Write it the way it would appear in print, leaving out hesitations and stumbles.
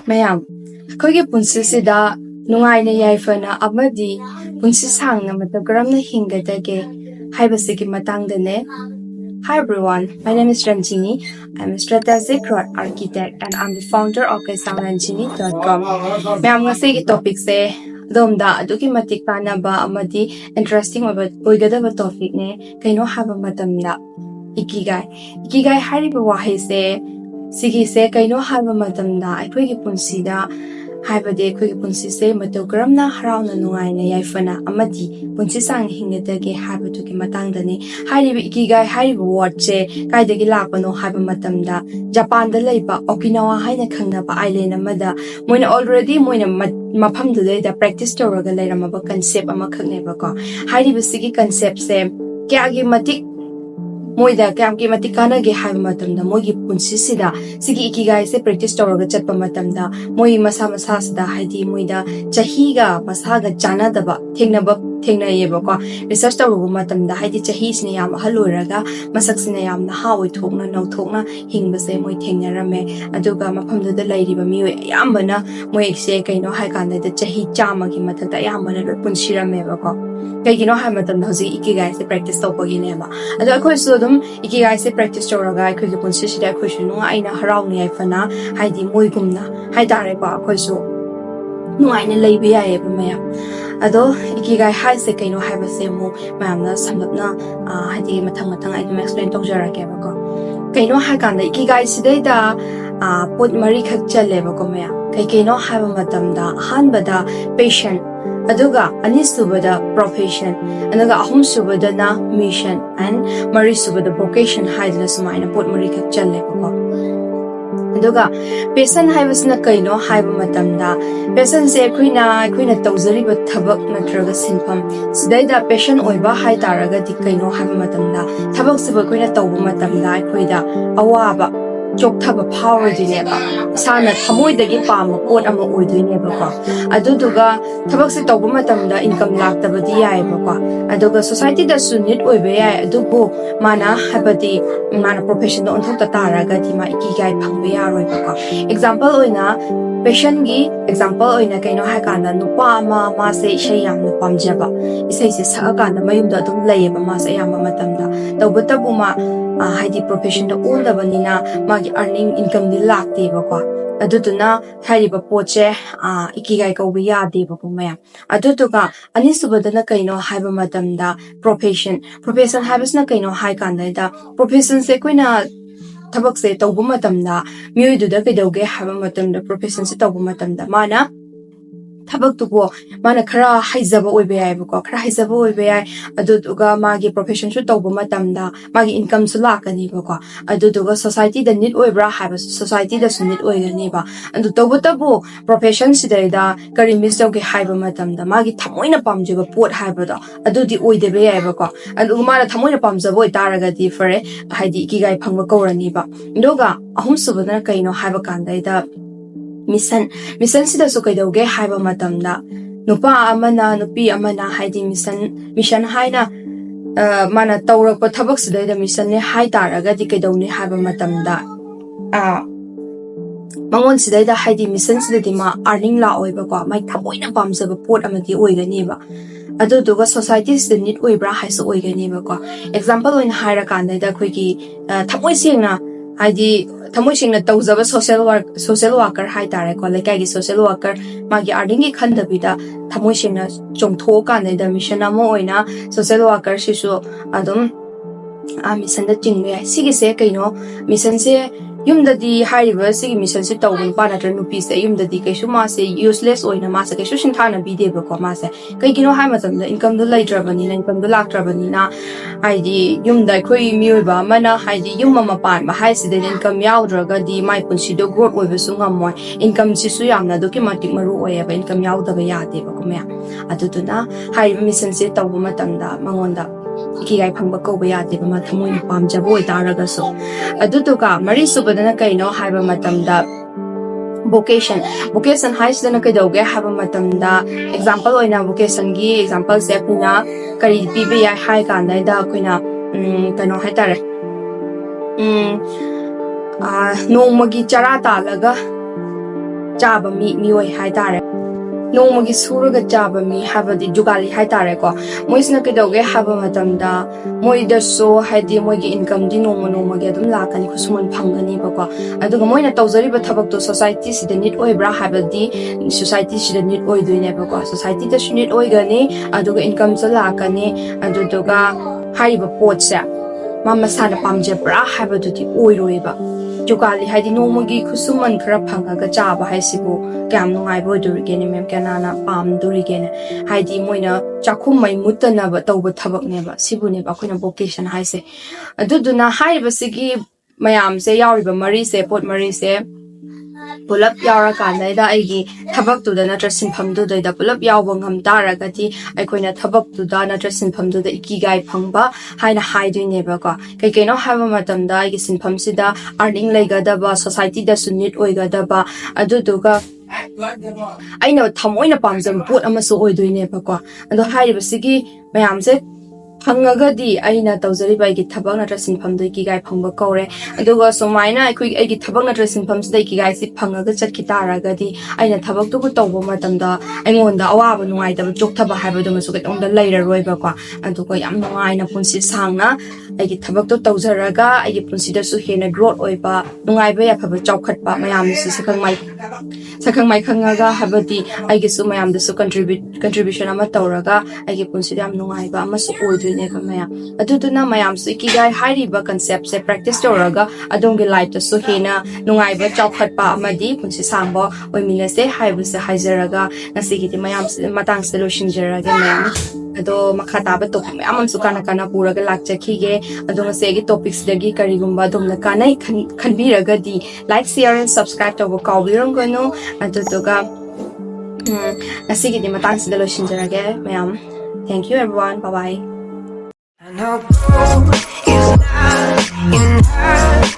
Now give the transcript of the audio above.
mayam khoi punsi sida nungai na yaifana amadi punsi sangna matagaramna hingadage haibasigi matangdane. Hi everyone, my name is Ranjini. I'm a strategic architect and I'm the founder of KeishamRanjini.com. Mayam ngasi topic se domda aduki matik tanaba amadi interesting oigadaba topic ne kaino haba matamda ikigai hariba wahi se sigi se kaino haba matamda aikoi punsida haibade aikoi punsi se matagaramna harauna nungaina yaifana amadi punsi sang hingadage haibatuki matangdani hariba ikigai hariba word se kaidagi lapano haiba matamda Japan da laiba Okinawa haina khangnaba island amada moina already moina mafam da practice tawraga lairamaba concept ama khangneba ko hariba sigi concept se kyagi matik moida kyamki matikana ge haiba matamda mogi punsi sida sigi ikigai se practice tawraga chatpa matamda moi masa sida haidi moida chahiga masaga chana daba thengnayeba ko research tawruba matamda haidi chahi sine yam haloiraga masak sine yam na hawi thokna nau thokna hingbase moi thengnarame aduga mafamda da lairiba mi yambana moi se kaino hai kana da chahi chama gi mathakta yambana lo punsirameba ko kaigino hai matamda hoji ikigai se practice tawpagi neba adu akhoi su dum ikigai se practice tawraga akhoi gi punsi sida akhoi su nu aina harauni aifana haidi moi gumna hai tare ba akhoi su nu aina leibi yae ba maya ado ikigai hai se kaino hai ba se mu mayamna samlapna haidi mathang ai dum explain tawjarake ba ko kaino hai kan da ikigai sidai da pot mari khak chale ba ko maya kaino hai ba matamda hanbada patient aduga anisubada profession anaga ahum subada na mission and mari subada vocation haidla sumaina pot mari khak chale ba ko aduga patient haibasna kaino haiba matamda patient se kuina tawzariba thabak natraga sinpham sidaida patient oiba hai taraga di kaino haiba matamda thabak siba kuina tawba matamda kuida awaba chokthaba phawradineba sana thamoidagi pama pot ama oidoineba ko aduduga thabak se tawba matamda income laktabadi yaeba ko aduga society da sunit oibe yai adubu mana habadi mana profession on thokta taraga di ma ikigai phangbe yaroi ko example oina patient gi example oina kaino ha kana nupa ma se isai yam nu pamjaba isai se sa kana mayumda dum layeba ma se yam matamda tawbatabu ma haidi profession da all da banina magi earning income ni lakte ba ko adutuna hariba poche ikigai ko biya de ba ko maya adutuga anisubadana kaino haiba matamda profession habisna kaino hai kanda da profession se koina thabak se tawbu matamda mioidu da kaidoge haiba matamda profession se tawbu matamda mana thabak tubo mana khara haizaba oibe yai ba ko khara haizaba oibe yai adutuga magi profession su tawbu matamda magi income su lakani ba ko adutuga society da need oibra haiba society da sunit oigani ba adu tawbutabu profession sidaida kari miss tawge haiba matamda magi thamoina pamjeba pot haiba da adudi oidebe yai ba ko adu mara thamoina pamjaba oi taraga di fare haidi ikigai phangba kaurani ba ndoga ahum subadana kaino haiba kandaida mission sida so kaidoge haiba matamda nupa amana nupi amana haidi mission haina mana tawrakpa thabak sida da mission ne hai taraga di kaidowni haiba matamda mangon sida da haidi mission sida di ma earning la oiba ko mai thamoina pamjaba pot amati oigani ba aduduga society sida need oibra haisu oigani ba ko example oin haira kanda da khoigi thamoi sengna haidi thamoi singna tawjaba social worker hai tare ko lekai gi social worker magi earning gi khandabida thamoi singna chongtho kan da mission amo oina social worker sisu adum mission da chingbe sigi se kaino mission se yumdadi hariba sigi mission se tawbun panatra nupi se yumdadi kaisu ma se useless oina ma se kaisu sinthana bideba ko ma se kaigino hai matamda income da laitrabani na income da laktrabani na haidi yumda khoi miyoiba mana haidi yumma mapan ba hai sida income yaudраga di mai punsi do growth oiba su ngamoi income sisu yamna doki matik maru oiba income yaudaba yade ba ko me aduduna hariba mission se tawbu matamda mangonda ikigai phangba koba yade ba ma thamoina pamjaba oi taraga so adutuka mari subadana kaino haiba matamda vocation haisdana kaidoge haiba matamda example oina vocation gi example se puna kari pibe ya hai kanda da koina kaino hai tare nongmagi chara talaga chaba mioi hai tare nongmagi suraga chaba mi habadi jugali hai tare ko moisna kedoge haba matamda moida so haidi moigi income di nongma gi adum lakani khusuman phangani ba ko aduga moina tawjari ba thabak to society sida need oibra habadi society sida need oidoine ba ko society da need oigani aduga income so lakani aduga haiba potsa mama sana pamjebra habadudi oiroiba jugali haidi nongmagi khusuman khara phangaga chaba haisibu kyam nungai bo durigene mem kanana pam durigene haidi moina chakhum mai mutana ba tawba thabak neba sibune ba khoina vocation haise aduduna haiba sigi mayam se yauriba mari se pot mari se pulap yaura kanai da aigi thabak tu da natra sinpham du da pulap yawba ngam taragati aikoina thabak tu da natra sinpham du da ikigai phangba haina haiduine ba ko kai kaino haba matam da aigi sinpham sida earning laigada ba society da sunit oigada ba aduduga aina thamoina pamjam pot amaso oidoine ba ko ado haiba sigi mayam se phangagadi aina tawjari bai gi thabak natra sinpham doi ki gai phangba kore aduga somaina aikoi aigi thabak natra sinpham sidai ki gai si phangaga chakki taragadi aina thabak tu bu tawba matamda aingonda awaba nungai da chok thaba haiba du masu ketongda laira roiba ko aduga yam nungaina punsi sangna aigi thabak tu tawjaraga aigi punsi da su hena growth oiba nungai ba ya phaba chawkhatpa mayam si sakang mai khangaga habati aigi su mayam da su contribution ama tawraga aigi punsi da yam nungai ba ama su oidu ne ka maya aduduna mayam su ikigai hairiba concept se practice toraga adongi life to su hena nungai ba chawkhatpa amadi punsi sangbo oimina se haibu se haizaraga nasigi ti mayam matang solution jaraga mayam ado makhata ba topic mayam su kana puraga lakchakhige adonga se gi topics dagi karigumba domna kanai khanbiraga di like share and subscribe to kawbirong gono aduduga nasigi ti matang solution jaraga mayam thank you everyone bye bye I know gold is not enough.